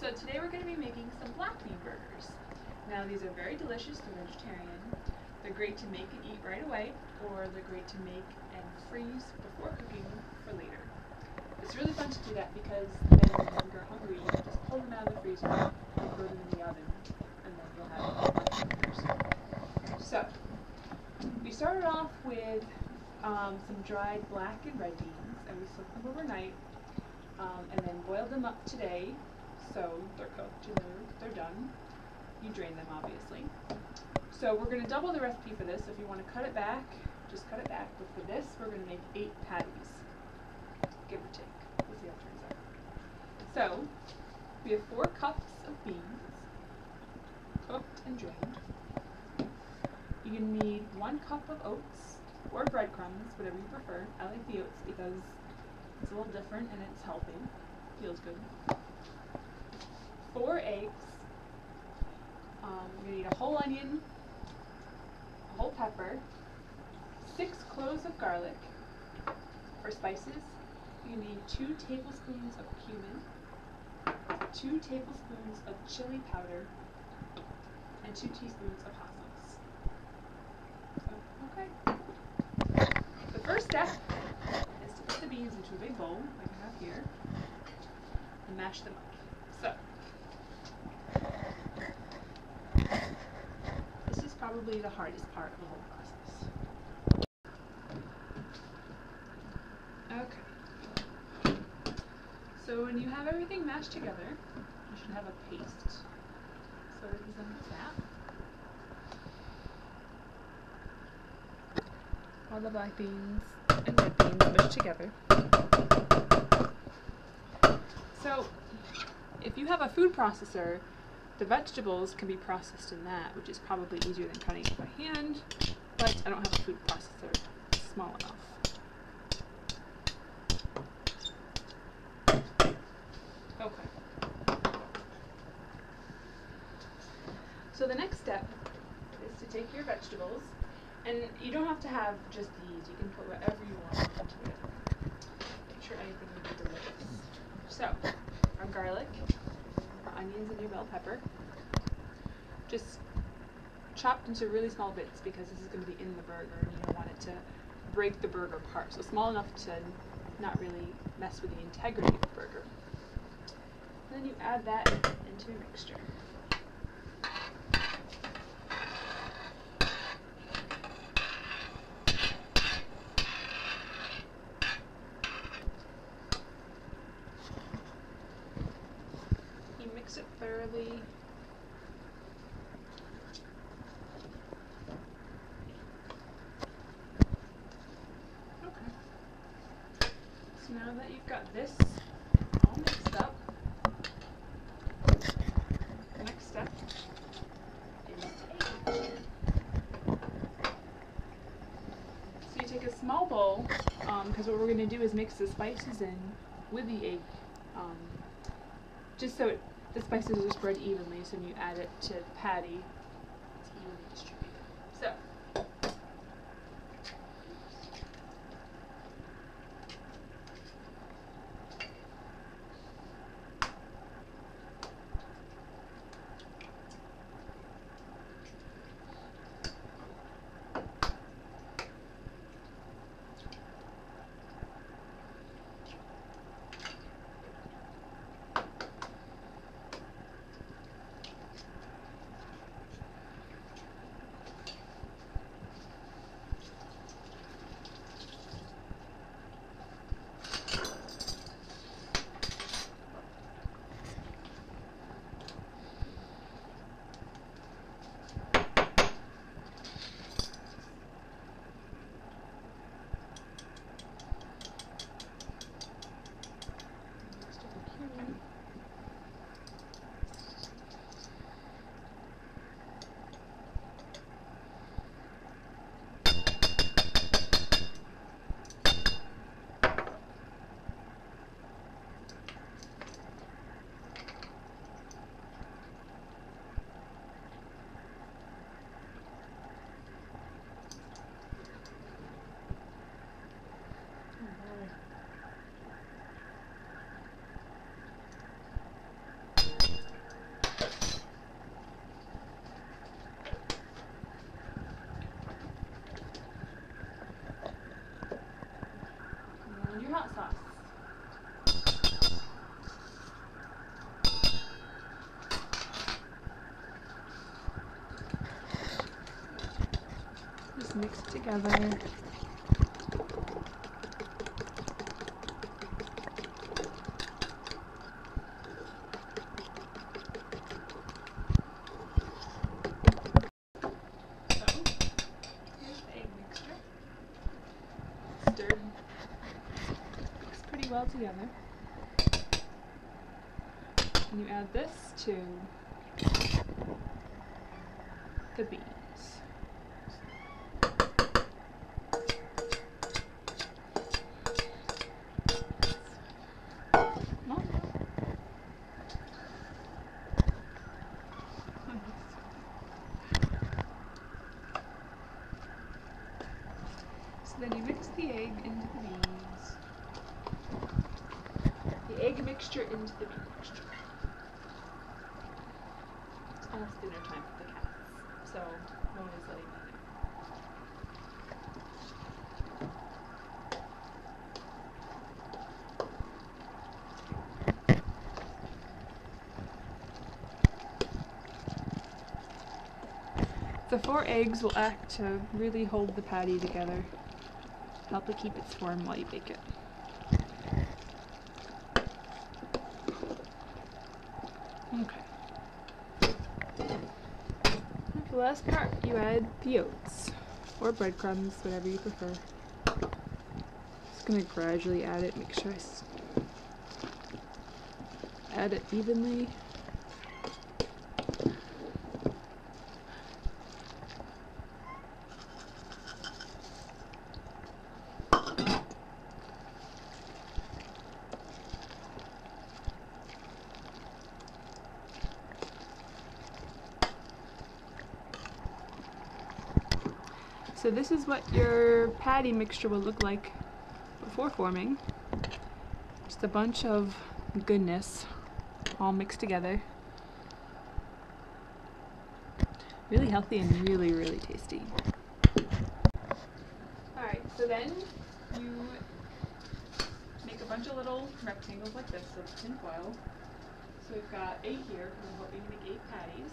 So today we're going to be making some black bean burgers. Now these are very delicious, they're vegetarian. They're great to make and eat right away, or they're great to make and freeze before cooking for later. It's really fun to do that because then when you're hungry, you can just pull them out of the freezer and throw them in the oven, and then you'll have black bean burgers. So, we started off with some dried black and red beans, and we soaked them overnight, and then boiled them up today, so they're cooked and they're done. You drain them, obviously. So we're going to double the recipe for this. If you want to cut it back, just cut it back. But for this, we're going to make 8 patties, give or take. We'll see how it turns out. So we have 4 cups of beans, cooked and drained. You're going to need 1 cup of oats or breadcrumbs, whatever you prefer. I like the oats because it's a little different and it's healthy. Feels good. 4 eggs. You're going to need a whole onion, a whole pepper, 6 cloves of garlic. For spices, you need 2 tablespoons of cumin, 2 tablespoons of chili powder, and 2 teaspoons of hot sauce. Okay. The first step is to put the beans into a big bowl, like I have here, and mash them up. So, this is probably the hardest part of the whole process. Okay. So when you have everything mashed together, you should have a paste. So it resembles that. All the black beans and red beans mushed together. So if you have a food processor, the vegetables can be processed in that, which is probably easier than cutting it by hand, but I don't have a food processor small enough. Okay. So the next step is to take your vegetables, and you don't have to have just these, you can put whatever you want into it. Make sure anything will be delicious. So, our garlic, our onions and your bell pepper, just chopped into really small bits because this is going to be in the burger and you don't want it to break the burger apart. So small enough to not really mess with the integrity of the burger. And then you add that into your mixture. You mix it thoroughly. Okay. So now that you've got this all mixed up, the next step is to egg. So you take a small bowl, because what we're going to do is mix the spices in with the egg, just so the spices are spread evenly, so when you add it to the patty, it's evenly distributed. So, Just mix it together. Stirred, mixed pretty well together. And you add this to the beans. So then you mix the egg into the beans. The egg mixture into the bean mixture. It's almost dinner time for the cats, so no one is letting me know. The 4 eggs will act to really hold the patty together, help it keep its form while you bake it. Okay. For the last part, you add the oats, or breadcrumbs, whatever you prefer. Just gonna gradually add it, make sure I add it evenly. So this is what your patty mixture will look like before forming. Just a bunch of goodness all mixed together. Really healthy and really, really tasty. Alright, so then you make a bunch of little rectangles like this of tin foil. So we've got 8 here, we're hoping to make 8 patties.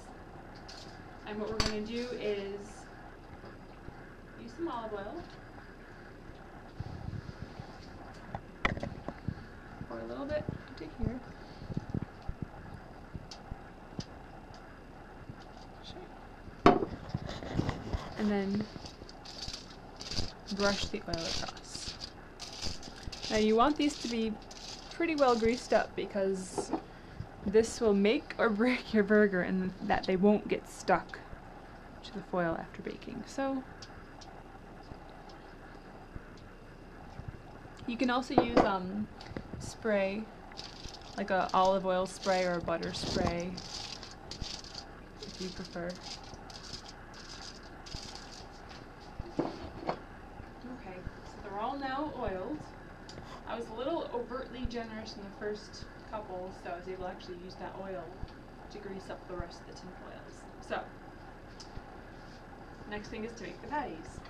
And what we're going to do is use some olive oil, pour a little bit into here, and then brush the oil across. Now you want these to be pretty well greased up because this will make or break your burger and that they won't get stuck to the foil after baking. So you can also use spray, like a olive oil spray or a butter spray, if you prefer. Okay, so they're all now oiled. I was a little overtly generous in the first couple, so I was able to actually use that oil to grease up the rest of the tin foils. So, next thing is to make the patties.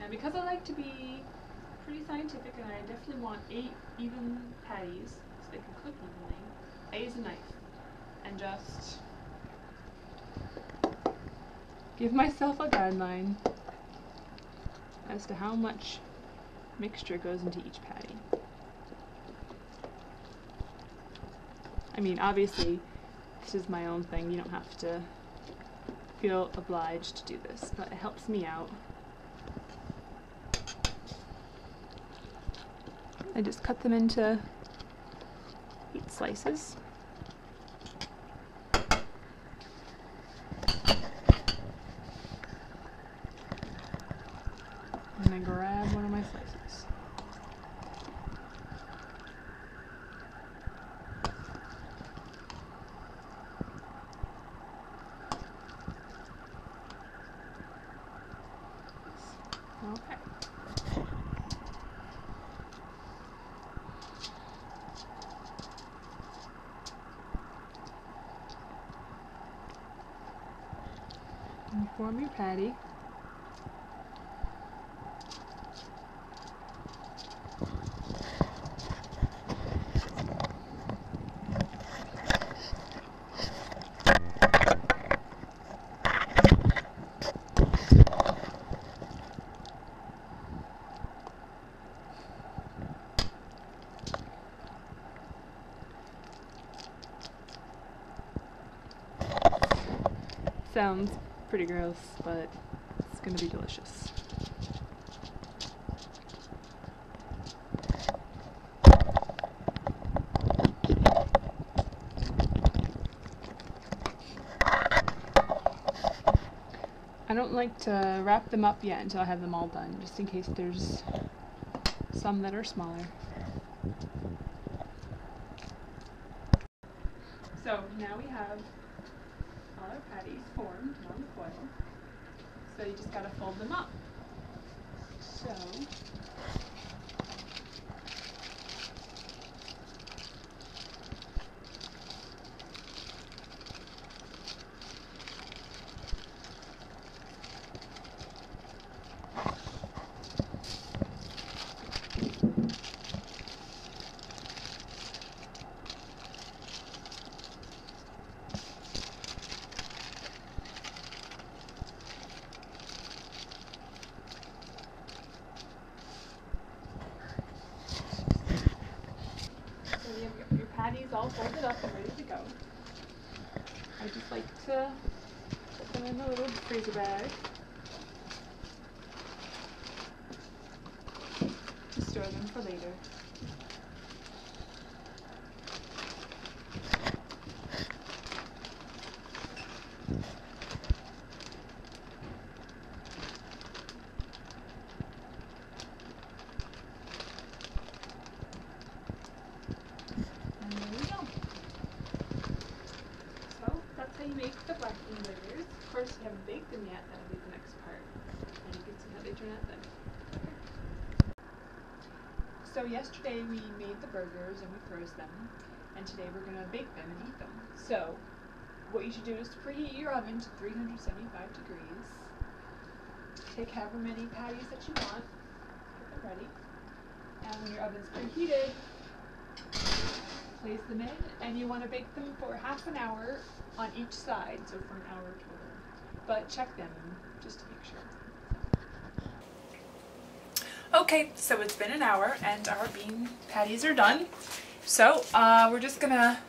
And because I like to be pretty scientific and I definitely want 8 even patties so they can cook evenly, I use a knife and just give myself a guideline as to how much mixture goes into each patty. I mean, obviously, this is my own thing. You don't have to feel obliged to do this, but it helps me out. I just cut them into 8 slices. And I grab one of my slices. Okay. And form your patty. Sounds pretty gross, but it's gonna be delicious. I don't like to wrap them up yet until I have them all done, just in case there's some that are smaller. So now we have all our patties formed on the foil. So you just gotta fold them up. So you have your patties all folded up and ready to go. I just like to put them in the little freezer bag to store them for later. And there we go. So that's how you make the black bean burgers. Of course, you haven't baked them yet. That'll be the next part, and you can see how they turn out then. So yesterday we made the burgers and we froze them, and today we're going to bake them and eat them. So what you should do is preheat your oven to 375 degrees. Take however many patties that you want, get them ready, and when your oven's preheated, place them in, and you want to bake them for half an hour on each side, so for an hour total. But check them just to make sure. Okay, so it's been an hour and our bean patties are done. So we're just gonna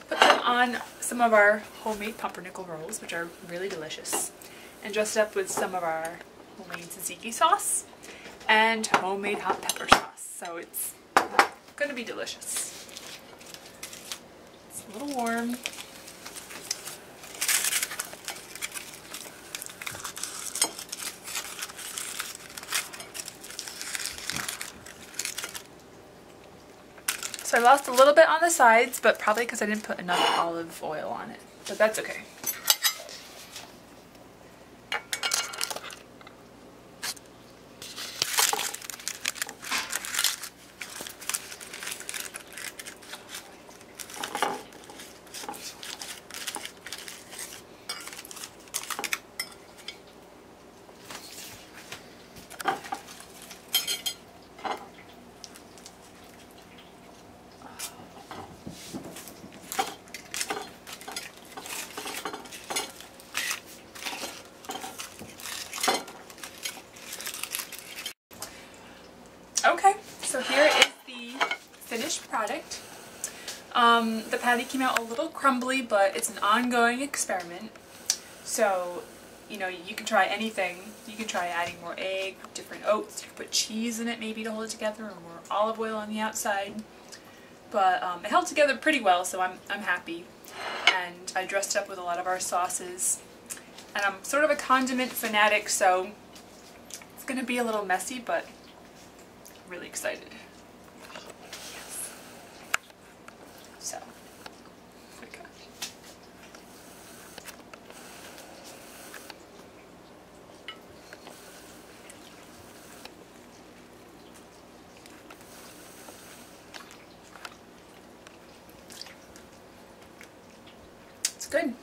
put them on some of our homemade pumpernickel rolls, which are really delicious, and dress it up with some of our homemade tzatziki sauce and homemade hot pepper sauce. So it's gonna be delicious. It's a little warm. So I lost a little bit on the sides, but probably because I didn't put enough olive oil on it. But that's okay. Okay, so here is the finished product. The patty came out a little crumbly, but it's an ongoing experiment. So, you know, you can try anything. You can try adding more egg, different oats. You can put cheese in it maybe to hold it together, or more olive oil on the outside. But it held together pretty well, so I'm happy. And I dressed it up with a lot of our sauces. And I'm sort of a condiment fanatic, so it's going to be a little messy, but really excited. Yes. So, okay. It's good.